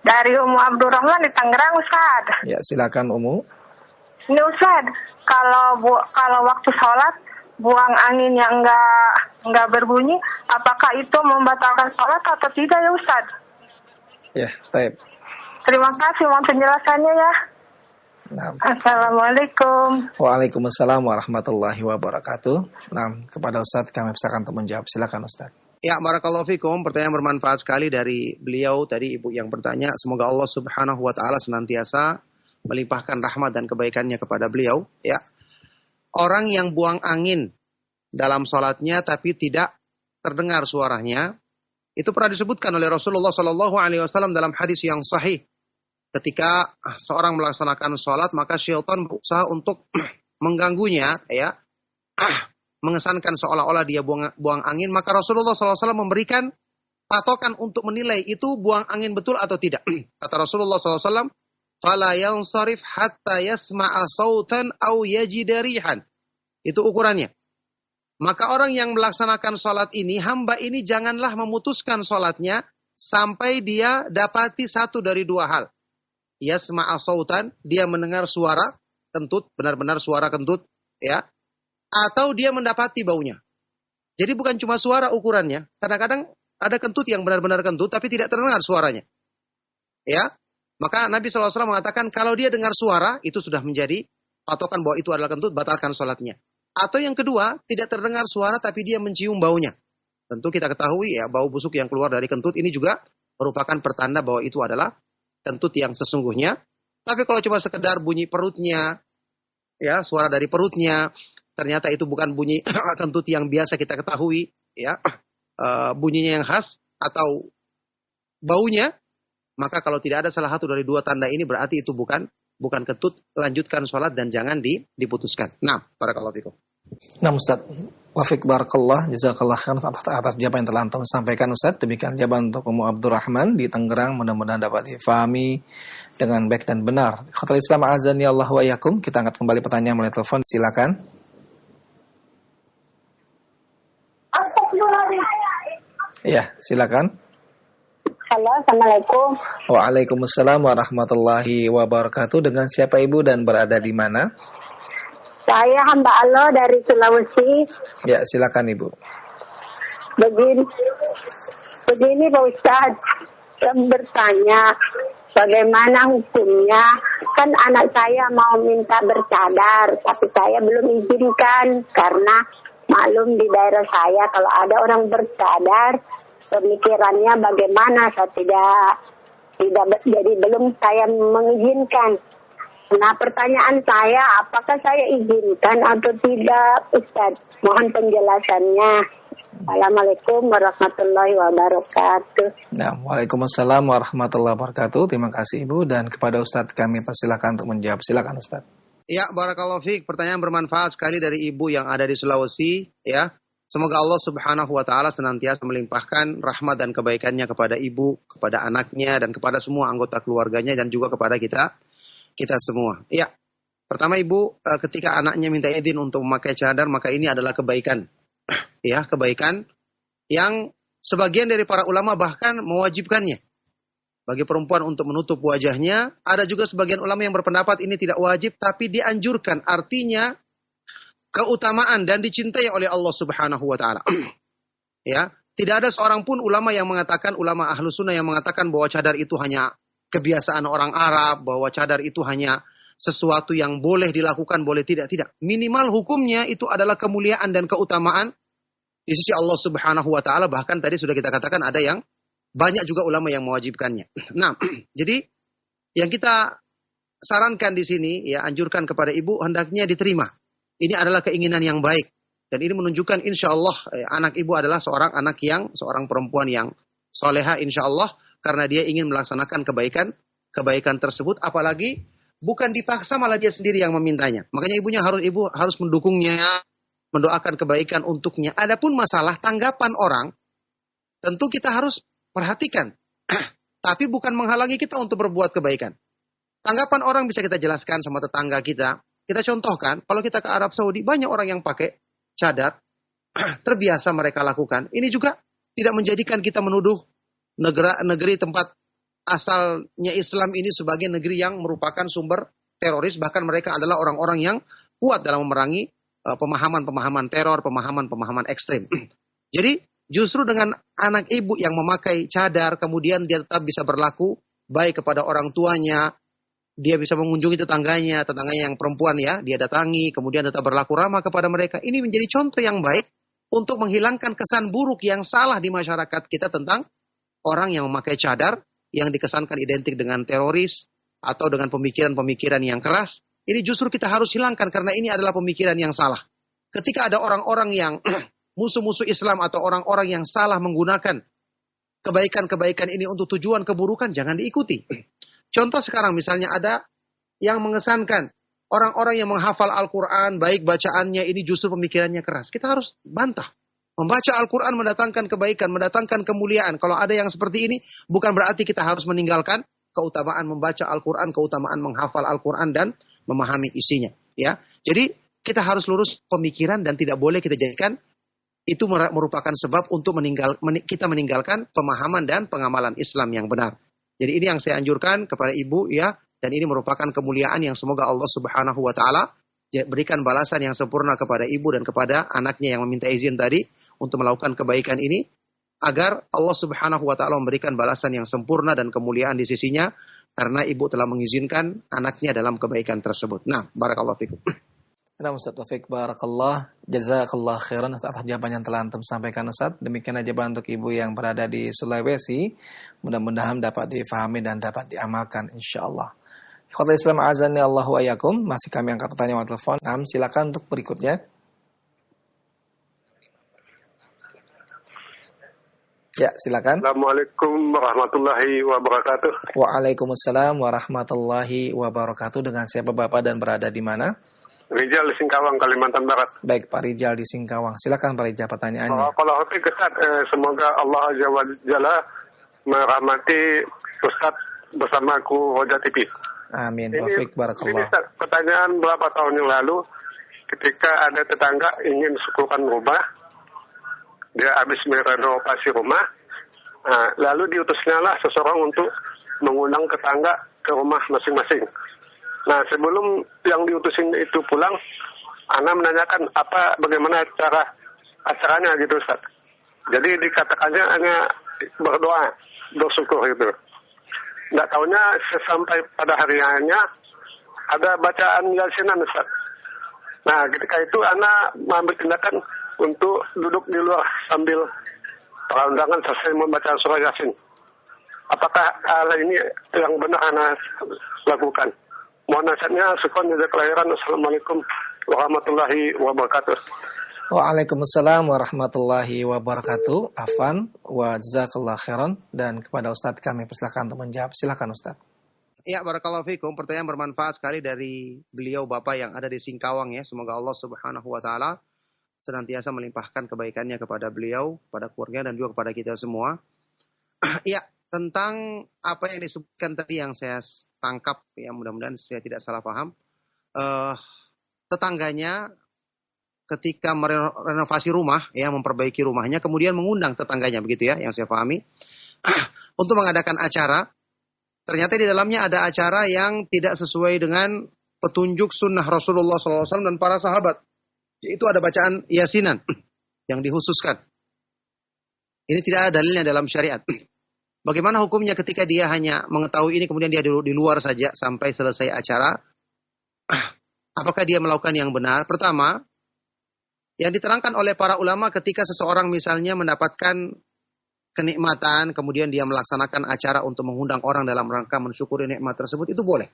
Dari Umu Abdurrahman di Tangerang, Ustaz. Ya, silakan Umu. Ini Ustaz, kalau waktu sholat buang angin yang nggak berbunyi, apakah itu membatalkan sholat atau tidak ya Ustaz? Ya, baik. Terima kasih mohon penjelasannya ya. Nah. Assalamualaikum. Waalaikumsalam warahmatullahi wabarakatuh. Nah, kepada Ustaz kami persilakan untuk menjawab. Silakan Ustaz. Ya, barakallahu fikum. Pertanyaan bermanfaat sekali dari beliau, tadi ibu yang bertanya. Semoga Allah subhanahu wa ta'ala senantiasa melimpahkan rahmat dan kebaikannya kepada beliau. Ya, orang yang buang angin dalam sholatnya tapi tidak terdengar suaranya, itu pernah disebutkan oleh Rasulullah SAW dalam hadis yang sahih. Ketika seorang melaksanakan sholat, maka syaitan berusaha untuk mengganggunya, ya, mengesankan seolah-olah dia buang angin, maka Rasulullah SAW memberikan patokan untuk menilai itu buang angin betul atau tidak. Kata Rasulullah SAW, "Fala yansarif hatta yasma'a sautan aw yajida rihan." Itu ukurannya. Maka orang yang melaksanakan sholat ini, hamba ini janganlah memutuskan sholatnya sampai dia dapati satu dari dua hal. Yasma'a sautan, dia mendengar suara kentut, benar-benar suara kentut, ya. Atau dia mendapati baunya. Jadi bukan cuma suara ukurannya. Kadang-kadang ada kentut yang benar-benar kentut tapi tidak terdengar suaranya. Ya. Maka Nabi SAW mengatakan kalau dia dengar suara itu sudah menjadi patokan bahwa itu adalah kentut, batalkan sholatnya. Atau yang kedua, tidak terdengar suara tapi dia mencium baunya. Tentu kita ketahui ya, bau busuk yang keluar dari kentut ini juga merupakan pertanda bahwa itu adalah kentut yang sesungguhnya. Tapi kalau cuma sekedar bunyi perutnya, ya, suara dari perutnya, ternyata itu bukan bunyi kentut yang biasa kita ketahui, ya, bunyinya yang khas atau baunya, maka kalau tidak ada salah satu dari dua tanda ini berarti itu bukan kentut. Lanjutkan sholat dan jangan diputuskan. Nah, barakallahu fikum. Nah Ustaz, wafik barakallah, jazakallah khairan atas jawaban yang telah antum sampaikan Ustaz. Demikian jawaban untuk Umu Abdurrahman di Tangerang, mudah-mudahan dapat difahami dengan baik dan benar. Khotul Islam azani Allah wa iyyakum. Kita angkat kembali pertanyaan melalui telepon, silakan. Iya, silakan. Halo, Assalamualaikum. Waalaikumsalam warahmatullahi wabarakatuh. Dengan siapa Ibu dan berada di mana? Saya hamba Allah dari Sulawesi. Ya, silakan Ibu. Begini Pak Ustaz, saya bertanya bagaimana hukumnya. Kan anak saya mau minta bercadar, tapi saya belum izinkan karena maklum di daerah saya kalau ada orang bercadar, pemikirannya bagaimana, saya tidak jadi belum saya mengizinkan. Nah, pertanyaan saya, apakah saya izinkan atau tidak, Ustaz? Mohon penjelasannya. Assalamualaikum warahmatullahi wabarakatuh. Nah, waalaikumsalam warahmatullahi wabarakatuh. Terima kasih Ibu, dan kepada Ustaz kami persilakan untuk menjawab. Silakan Ustaz. Ya, barakallahu fiik. Pertanyaan bermanfaat sekali dari Ibu yang ada di Sulawesi, ya. Semoga Allah subhanahu wa ta'ala senantiasa melimpahkan rahmat dan kebaikannya kepada Ibu, kepada anaknya, dan kepada semua anggota keluarganya, dan juga kepada kita semua. Ya, pertama Ibu, ketika anaknya minta izin untuk memakai cadar, maka ini adalah kebaikan. Ya, kebaikan yang sebagian dari para ulama bahkan mewajibkannya. Bagi perempuan untuk menutup wajahnya, ada juga sebagian ulama yang berpendapat ini tidak wajib, tapi dianjurkan. Artinya, keutamaan dan dicintai oleh Allah subhanahu wa ta'ala. Ya, tidak ada seorang pun ulama yang mengatakan, ulama ahlu sunnah yang mengatakan bahwa cadar itu hanya kebiasaan orang Arab, bahwa cadar itu hanya sesuatu yang boleh dilakukan, boleh tidak. Minimal hukumnya itu adalah kemuliaan dan keutamaan di sisi Allah subhanahu wa ta'ala. Bahkan tadi sudah kita katakan ada yang banyak juga ulama yang mewajibkannya. Nah, jadi yang kita sarankan di sini, ya anjurkan kepada ibu, hendaknya diterima. Ini adalah keinginan yang baik. Dan ini menunjukkan insya Allah anak ibu adalah seorang perempuan yang soleha insya Allah. Karena dia ingin melaksanakan kebaikan tersebut. Apalagi bukan dipaksa, malah dia sendiri yang memintanya. Makanya ibu harus mendukungnya, mendoakan kebaikan untuknya. Adapun masalah tanggapan orang, tentu kita harus perhatikan. Tapi bukan menghalangi kita untuk berbuat kebaikan. Tanggapan orang bisa kita jelaskan sama tetangga kita. Kita contohkan, kalau kita ke Arab Saudi, banyak orang yang pakai cadar. Terbiasa mereka lakukan. Ini juga tidak menjadikan kita menuduh negeri tempat asalnya Islam ini sebagai negeri yang merupakan sumber teroris. Bahkan mereka adalah orang-orang yang kuat dalam memerangi pemahaman-pemahaman teror, pemahaman-pemahaman ekstrim. Jadi justru dengan anak ibu yang memakai cadar, kemudian dia tetap bisa berlaku baik kepada orang tuanya, dia bisa mengunjungi tetangganya yang perempuan ya, dia datangi, kemudian tetap berlaku ramah kepada mereka. Ini menjadi contoh yang baik untuk menghilangkan kesan buruk yang salah di masyarakat kita tentang orang yang memakai cadar, yang dikesankan identik dengan teroris, atau dengan pemikiran-pemikiran yang keras. Ini justru kita harus hilangkan, karena ini adalah pemikiran yang salah. Ketika ada orang-orang yang musuh-musuh Islam, atau orang-orang yang salah menggunakan kebaikan-kebaikan ini untuk tujuan keburukan, jangan diikuti. Contoh sekarang misalnya ada yang mengesankan orang-orang yang menghafal Al-Quran, baik bacaannya ini justru pemikirannya keras. Kita harus bantah. Membaca Al-Quran mendatangkan kebaikan, mendatangkan kemuliaan. Kalau ada yang seperti ini, bukan berarti kita harus meninggalkan keutamaan membaca Al-Quran, keutamaan menghafal Al-Quran dan memahami isinya. Ya, jadi kita harus lurus pemikiran dan tidak boleh kita jadikan itu merupakan sebab untuk kita meninggalkan pemahaman dan pengamalan Islam yang benar. Jadi ini yang saya anjurkan kepada ibu ya, dan ini merupakan kemuliaan yang semoga Allah Subhanahu wa taala berikan balasan yang sempurna kepada ibu dan kepada anaknya yang meminta izin tadi untuk melakukan kebaikan ini, agar Allah Subhanahu wa taala memberikan balasan yang sempurna dan kemuliaan di sisinya karena ibu telah mengizinkan anaknya dalam kebaikan tersebut. Nah, barakallahu fikum. Nah, Ustaz Taufik, barakallah, jazakallah khairan atas jawaban yang telah antum sampaikan, Ustaz. Demikian aja untuk ibu yang berada di Sulawesi. Mudah-mudahan dapat difahami dan dapat diamalkan, insyaallah. Ikhwatul Islam azani Allahu wa iyyakum. Masih kami angkat pertanyaan telepon. Nah, silakan untuk berikutnya. Ya, silakan. Assalamualaikum warahmatullahi wabarakatuh. Waalaikumsalam warahmatullahi wabarakatuh. Dengan siapa Bapak dan berada di mana? Rijal di Singkawang, Kalimantan Barat. Baik, Pak Rijal di Singkawang. Silakan Pak Rijal pertanyaannya. Kalau Ustaz, semoga Allah Azza wa Jalla merahmati Ustaz bersamaku Roja TV. Amin. Taufik barakallah. Ini pertanyaan berapa tahun yang lalu ketika ada tetangga ingin syukurkan rumah, dia habis merenovasi rumah, lalu diutusnya lah seseorang untuk mengundang tetangga ke rumah masing-masing. Nah, sebelum yang diutusin itu pulang, Ana menanyakan bagaimana cara acaranya gitu, Ustaz. Jadi dikatakannya hanya bersyukur gitu. Nggak tahunya sampai pada harinya ada bacaan yasinan, Ustaz. Nah, ketika itu Ana mengambil tindakan untuk duduk di luar sambil perundangan selesai membaca surah Yasin. Apakah hal ini yang benar Ana lakukan? Mohon nasihatnya, syukron jazakallahu khairan. Assalamualaikum warahmatullahi wabarakatuh. Waalaikumsalam warahmatullahi wabarakatuh. Afan wa jazakallahu khairan. Dan kepada Ustadz kami persilakan untuk menjawab. Silakan Ustadz. Ya, barakallahu fikum. Pertanyaan bermanfaat sekali dari beliau Bapak yang ada di Singkawang ya. Semoga Allah Subhanahu wa taala senantiasa melimpahkan kebaikannya kepada beliau, kepada keluarga dan juga kepada kita semua. Ya, tentang apa yang disebutkan tadi yang saya tangkap, ya mudah-mudahan saya tidak salah paham. Tetangganya ketika merenovasi rumah, ya memperbaiki rumahnya, kemudian mengundang tetangganya, begitu ya, yang saya pahami, untuk mengadakan acara. Ternyata di dalamnya ada acara yang tidak sesuai dengan petunjuk sunnah Rasulullah SAW dan para sahabat. Yaitu ada bacaan yasinan yang dikhususkan. Ini tidak ada dalilnya dalam syariat. Bagaimana hukumnya ketika dia hanya mengetahui ini kemudian dia di luar saja sampai selesai acara? Apakah dia melakukan yang benar? Pertama, yang diterangkan oleh para ulama ketika seseorang misalnya mendapatkan kenikmatan, kemudian dia melaksanakan acara untuk mengundang orang dalam rangka mensyukuri nikmat tersebut, itu boleh.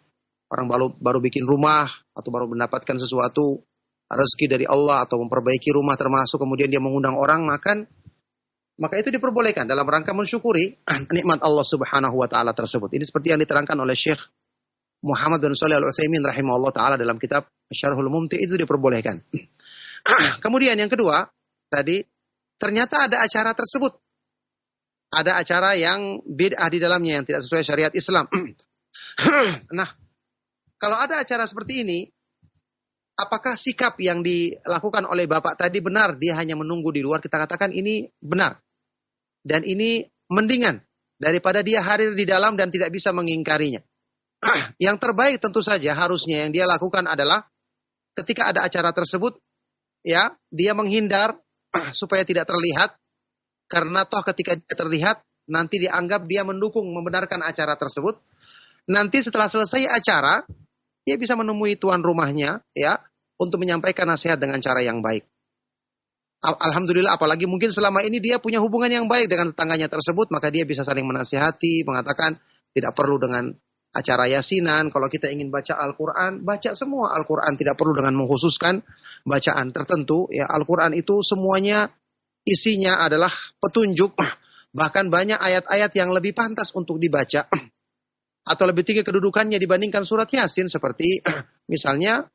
orang baru bikin rumah atau baru mendapatkan sesuatu rezeki dari Allah atau memperbaiki rumah termasuk kemudian dia mengundang orang makan, maka itu diperbolehkan dalam rangka mensyukuri nikmat Allah Subhanahu wa taala tersebut. Ini seperti yang diterangkan oleh Syekh Muhammad bin Shalih Al-Utsaimin rahimahullah taala dalam kitab Syarhul Mumti, itu diperbolehkan. Kemudian yang kedua, tadi ternyata ada acara tersebut. Ada acara yang bid'ah di dalamnya yang tidak sesuai syariat Islam. Nah, kalau ada acara seperti ini, apakah sikap yang dilakukan oleh Bapak tadi benar? Dia hanya menunggu di luar, kita katakan ini benar. Dan ini mendingan daripada dia hadir di dalam dan tidak bisa mengingkarinya. Yang terbaik tentu saja harusnya yang dia lakukan adalah ketika ada acara tersebut, ya, dia menghindar supaya tidak terlihat. Karena toh ketika dia terlihat, nanti dianggap dia mendukung, membenarkan acara tersebut. Nanti setelah selesai acara, dia bisa menemui tuan rumahnya, ya, untuk menyampaikan nasihat dengan cara yang baik. Alhamdulillah, apalagi mungkin selama ini dia punya hubungan yang baik dengan tetangganya tersebut, maka dia bisa saling menasihati, mengatakan tidak perlu dengan acara yasinan. Kalau kita ingin baca Al-Quran, baca semua Al-Quran, tidak perlu dengan mengkhususkan bacaan tertentu. Ya, Al-Quran itu semuanya isinya adalah petunjuk, bahkan banyak ayat-ayat yang lebih pantas untuk dibaca atau lebih tinggi kedudukannya dibandingkan surat Yasin, seperti misalnya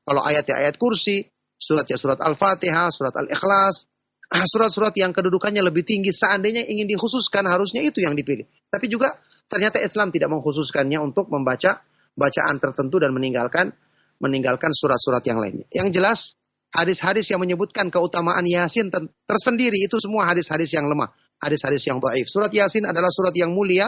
kalau ayat-ayat kursi, suratnya surat Al-Fatihah, surat Al-Ikhlas, surat-surat yang kedudukannya lebih tinggi. Seandainya ingin dikhususkan, harusnya itu yang dipilih. Tapi juga ternyata Islam tidak mengkhususkannya untuk membaca bacaan tertentu dan meninggalkan surat-surat yang lainnya. Yang jelas, hadis-hadis yang menyebutkan keutamaan Yasin tersendiri itu semua hadis-hadis yang lemah, hadis-hadis yang dhaif. Surat Yasin adalah surat yang mulia,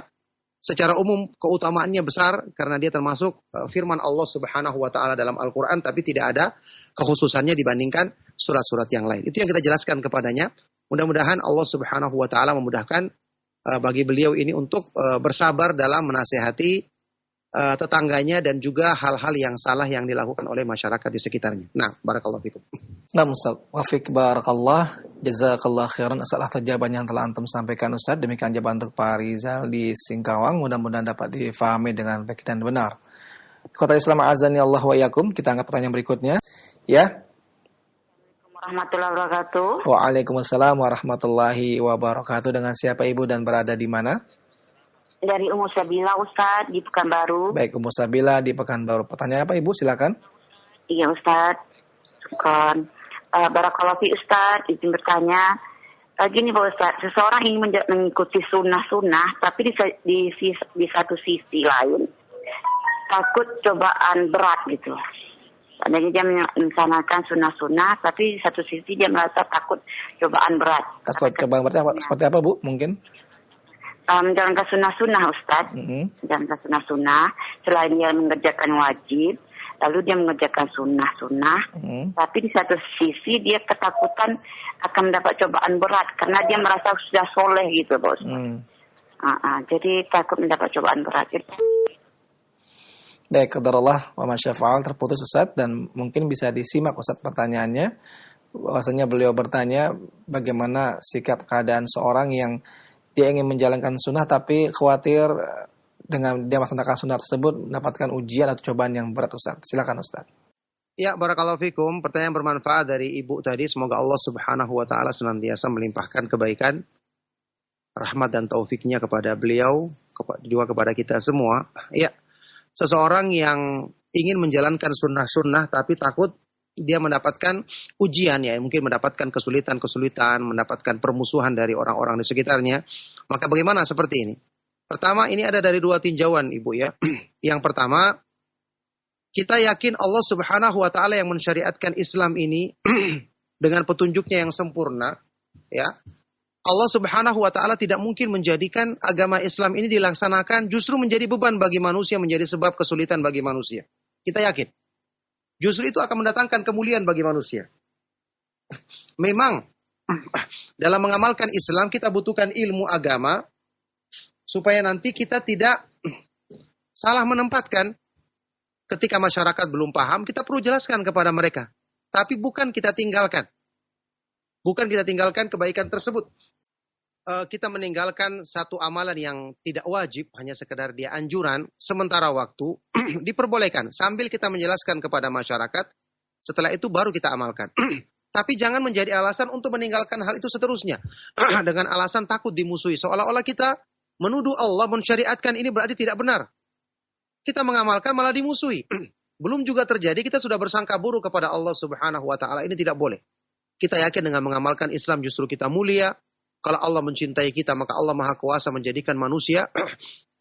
secara umum keutamaannya besar karena dia termasuk firman Allah Subhanahu wa taala dalam Al-Qur'an, tapi tidak ada kekhususannya dibandingkan surat-surat yang lain. Itu yang kita jelaskan kepadanya. Mudah-mudahan Allah Subhanahu wa taala memudahkan bagi beliau ini untuk bersabar dalam menasehati tetangganya dan juga hal-hal yang salah yang dilakukan oleh masyarakat di sekitarnya. Nah, barakallahu fikum. Nah, Ustaz, wafik barakallah, jazakallah khairan atas jawaban yang telah antum sampaikan, Ustaz. Demikian jawaban untuk Pak Rizal di Singkawang, mudah-mudahan dapat difahami dengan baik dan benar. Kota Islam azani Allah wa yakum. Kita angkat pertanyaan berikutnya. Ya. Warahmatullahi wabarakatuh. Waalaikumsalam warahmatullahi wabarakatuh. Dengan siapa Ibu dan berada di mana? Dari Ummu Sabila, Ustaz, di Pekanbaru. Baik, Ummu Sabila di Pekanbaru. Pertanyaan apa Ibu? Silakan. Iya, Ustaz. Syukran. Barakallahu fi, Ustaz, izin bertanya. Gini Pak Ustaz, seseorang ingin mengikuti sunnah-sunnah, tapi di satu sisi lain takut cobaan berat gitu. Seandainya dia melaksanakan sunnah-sunnah, tapi di satu sisi dia merasa takut cobaan berat. Takut cobaan berat seperti apa Bu? Mungkin? Menjalankan sunnah-sunnah, Ustaz. Menjalankan sunnah-sunnah, selain dia mengerjakan wajib, lalu dia mengerjakan sunnah-sunnah, tapi di satu sisi dia ketakutan akan mendapat cobaan berat, karena dia merasa sudah soleh gitu, Bos. Jadi takut mendapat cobaan berat. Baik, qadarullah wa masyafa'al, terputus Ustaz, dan mungkin bisa disimak Ustaz pertanyaannya. Bahwasanya beliau bertanya bagaimana sikap keadaan seorang yang dia ingin menjalankan sunnah tapi khawatir dengan dia melaksanakan sunnah tersebut mendapatkan ujian atau cobaan yang berat, Ustaz. Silakan Ustaz. Ya, barakallahu fikum. Pertanyaan bermanfaat dari Ibu tadi. Semoga Allah Subhanahu wa taala senantiasa melimpahkan kebaikan, rahmat dan taufiknya kepada beliau, juga kepada kita semua. Ya, seseorang yang ingin menjalankan sunnah-sunnah tapi takut dia mendapatkan ujian, ya, mungkin mendapatkan kesulitan-kesulitan, mendapatkan permusuhan dari orang-orang di sekitarnya. Maka bagaimana seperti ini? Pertama, ini ada dari dua tinjauan, Ibu, ya. Yang pertama, kita yakin Allah Subhanahu wa taala yang mensyariatkan Islam ini dengan petunjuknya yang sempurna, ya. Allah Subhanahu wa taala tidak mungkin menjadikan agama Islam ini dilaksanakan justru menjadi beban bagi manusia, menjadi sebab kesulitan bagi manusia. Kita yakin. Justru itu akan mendatangkan kemuliaan bagi manusia. Memang dalam mengamalkan Islam kita butuhkan ilmu agama supaya nanti kita tidak salah menempatkan. Ketika masyarakat belum paham, kita perlu jelaskan kepada mereka. Tapi bukan kita tinggalkan. Bukan kita tinggalkan kebaikan tersebut. kita meninggalkan satu amalan yang tidak wajib, hanya sekedar dia anjuran sementara waktu, diperbolehkan sambil kita menjelaskan kepada masyarakat. Setelah itu baru kita amalkan. Tapi jangan menjadi alasan untuk meninggalkan hal itu seterusnya dengan alasan takut dimusuhi, seolah-olah kita menuduh Allah mensyariatkan ini berarti tidak benar. Kita mengamalkan malah dimusuhi. Belum juga terjadi, kita sudah bersangka buruk kepada Allah Subhanahu wa taala. Ini tidak boleh. Kita yakin dengan mengamalkan Islam justru kita mulia. Kalau Allah mencintai kita, maka Allah Maha Kuasa menjadikan manusia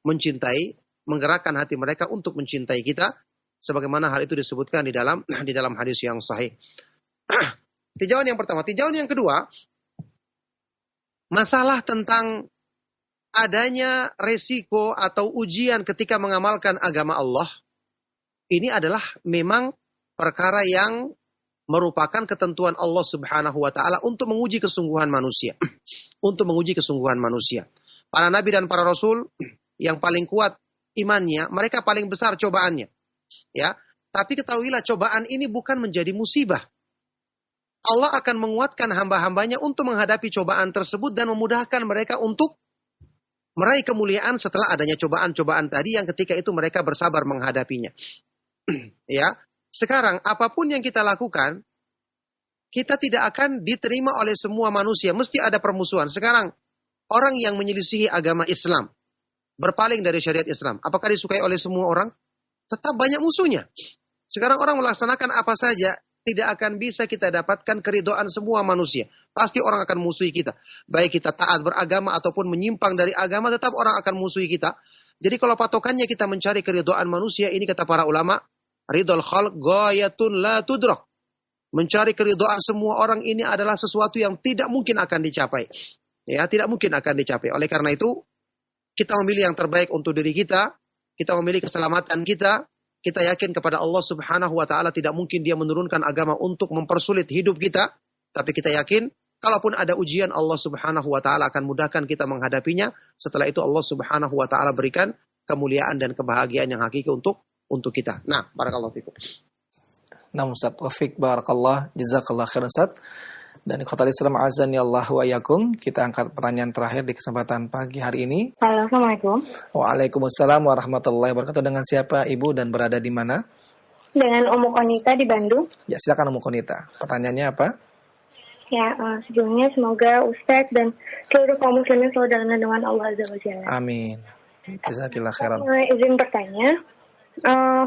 mencintai, menggerakkan hati mereka untuk mencintai kita, sebagaimana hal itu disebutkan di dalam hadis yang sahih. Tinjauan yang pertama. Tinjauan yang kedua, masalah tentang adanya resiko atau ujian ketika mengamalkan agama Allah. Ini adalah memang perkara yang merupakan ketentuan Allah Subhanahu wa taala untuk menguji kesungguhan manusia. Untuk menguji kesungguhan manusia. Para nabi dan para rasul yang paling kuat imannya, mereka paling besar cobaannya. Ya, tapi ketahuilah cobaan ini bukan menjadi musibah. Allah akan menguatkan hamba-hambanya untuk menghadapi cobaan tersebut dan memudahkan mereka untuk meraih kemuliaan setelah adanya cobaan-cobaan tadi yang ketika itu mereka bersabar menghadapinya. Ya, sekarang apapun yang kita lakukan, kita tidak akan diterima oleh semua manusia. Mesti ada permusuhan. Sekarang orang yang menyelisihi agama Islam, berpaling dari syariat Islam, apakah disukai oleh semua orang? Tetap banyak musuhnya. Sekarang orang melaksanakan apa saja, tidak akan bisa kita dapatkan keridhaan semua manusia. Pasti orang akan musuhi kita. Baik kita taat beragama ataupun menyimpang dari agama, tetap orang akan musuhi kita. Jadi kalau patokannya kita mencari keridhaan manusia, ini kata para ulama, ridhal khalq ghayatun la tudrak. Mencari keridhaan semua orang ini adalah sesuatu yang tidak mungkin akan dicapai. Ya, tidak mungkin akan dicapai. Oleh karena itu, kita memilih yang terbaik untuk diri kita. Kita memilih keselamatan kita. Kita yakin kepada Allah Subhanahu wa taala tidak mungkin Dia menurunkan agama untuk mempersulit hidup kita, tapi kita yakin kalaupun ada ujian Allah Subhanahu wa taala akan mudahkan kita menghadapinya. Setelah itu Allah Subhanahu wa taala berikan kemuliaan dan kebahagiaan yang hakiki untuk kita. Nah, barakallahu fikum. Nah, Ustaz, wafiq barakallah, jazakallah khairan Ustaz. Dan ikhwatal Islam azani Allah wa iyyakum, kita angkat pertanyaan terakhir di kesempatan pagi hari ini. Halo, Assalamualaikum. Waalaikumsalam warahmatullahi wabarakatuh. Dengan siapa Ibu dan berada di mana? Dengan Umu Konita di Bandung. Ya, silakan Umu Konita. Pertanyaannya apa? Ya, sebelumnya semoga Ustadz dan seluruh kaum muslimin selalu dalam lindungan Allah Azza wa Jalla. Amin. Jazakillah khairan. Izin bertanya,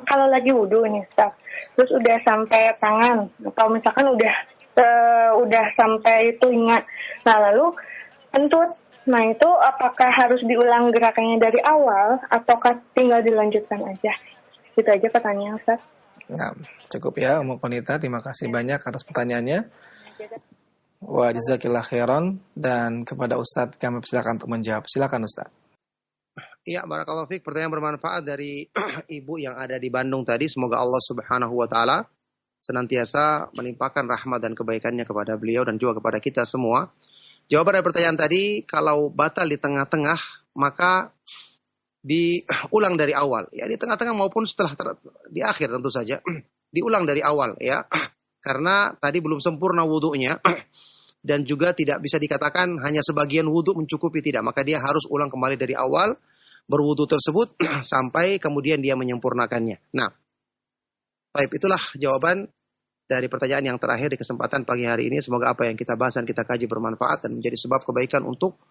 kalau lagi wudhu nih Ustadz, terus udah sampai tangan, atau misalkan udah sampai telinga. Nah, lalu kentut. Nah, itu apakah harus diulang gerakannya dari awal ataukah tinggal dilanjutkan aja? Itu aja pertanyaan, Ustaz. Nah, cukup ya, Umu Konita. Terima kasih banyak atas pertanyaannya. Wa jazakillah khairan. Dan kepada Ustaz kami silakan untuk menjawab. Silakan Ustaz. Ya, barakallahu fiik. Pertanyaan bermanfaat dari ibu yang ada di Bandung tadi. Semoga Allah Subhanahu wa taala senantiasa melimpahkan rahmat dan kebaikannya kepada beliau dan juga kepada kita semua. Jawaban dari pertanyaan tadi, kalau batal di tengah-tengah, maka diulang dari awal. Ya, di tengah-tengah maupun setelah di akhir tentu saja. Diulang dari awal ya. Karena tadi belum sempurna wudunya dan juga tidak bisa dikatakan hanya sebagian wudu mencukupi, tidak. Maka dia harus ulang kembali dari awal berwudu tersebut sampai kemudian dia menyempurnakannya. Nah, baik, itulah jawaban dari pertanyaan yang terakhir di kesempatan pagi hari ini. Semoga apa yang kita bahas dan kita kaji bermanfaat dan menjadi sebab kebaikan untuk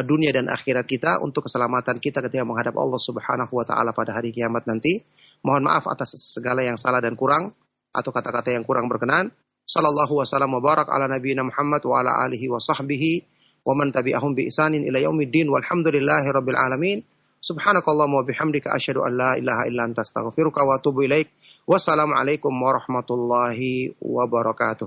dunia dan akhirat kita, untuk keselamatan kita ketika menghadap Allah Subhanahu wa taala pada hari kiamat nanti. Mohon maaf atas segala yang salah dan kurang atau kata-kata yang kurang berkenan. Sallallahu wasallam wa barak ala nabiyina Muhammad wa ala alihi wa sahbihi wa man tabi'ahum bi ihsanin ila yaumiddin walhamdulillahi rabbil alamin. Subhanakallahumma wa bihamdika asyhadu an la ilaha illa anta astaghfiruka wa atubu ilaik. Wassalamualaikum warahmatullahi wabarakatuh.